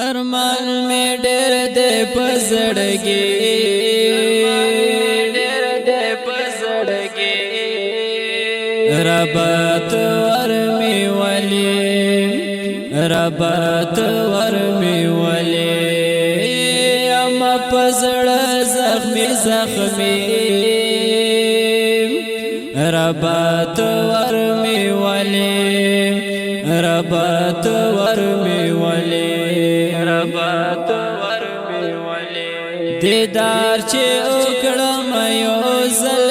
ارمان می ډېر دې پزړګي ربات ور می ولي ربات ور می ولي اما پزړ زخمي زخمي ربات ور می ولي ربات ور می ولي ربات ور می ولي دیدار چې وکړم یو ځل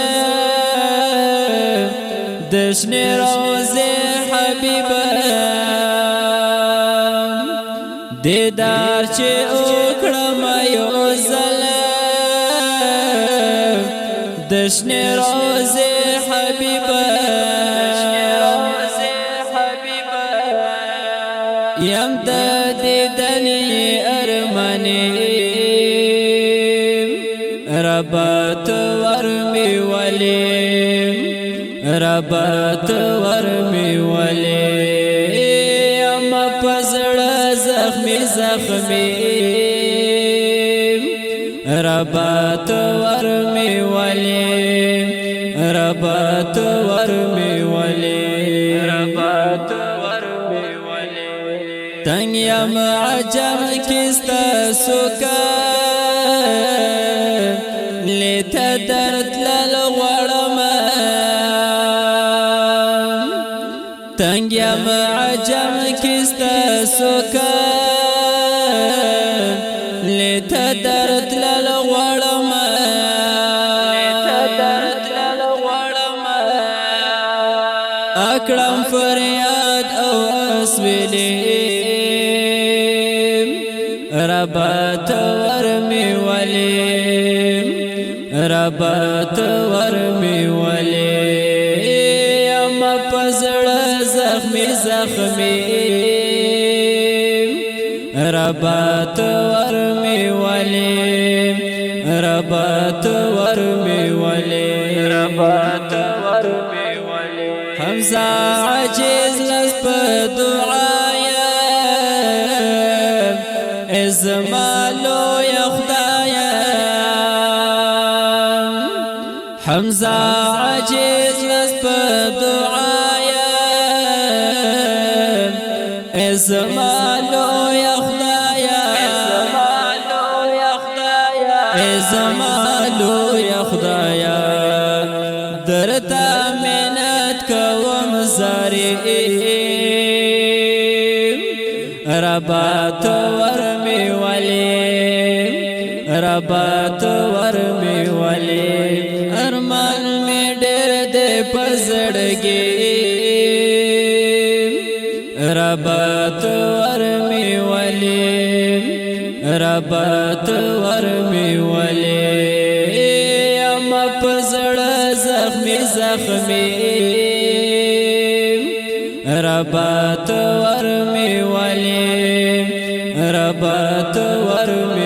دشن روزه حبیبه دیدار چې وکړم یو ځل دشن روزه حبیبه یم د دیدنې ارمانې ربات ور می ولي ربات ور می ولي اما پزړ زخمي زخمي ربات ور می ولي ربات ور می ولي ربات ور می ولي تنگ یم عجم کستا سوکا لیتا درد للغوڑم تنگ یم عجم کستا سوکا لیتا درد للغوڑم اکڑم فریاد او اسویلی ربات ور می ولي ربات ور می ولي اما پزړ زخمي زخمي ربات ور می ولي ربات ور می ولي ربات ور می ولي حمزه عجز لس په دعایا ازمالو یا خدایا حمزه عجز لس په دعایا ازمالو یا خدایا ازمالو یا خدایا درتا منت کوم زاری ربات ور می ولي ربات ور می ولي ارمان می ډېر دې پزړګي ربات ور می ولي ربات ور می ولي اما پزړ زخمي زخمي ربات ور می ولي ربات ور می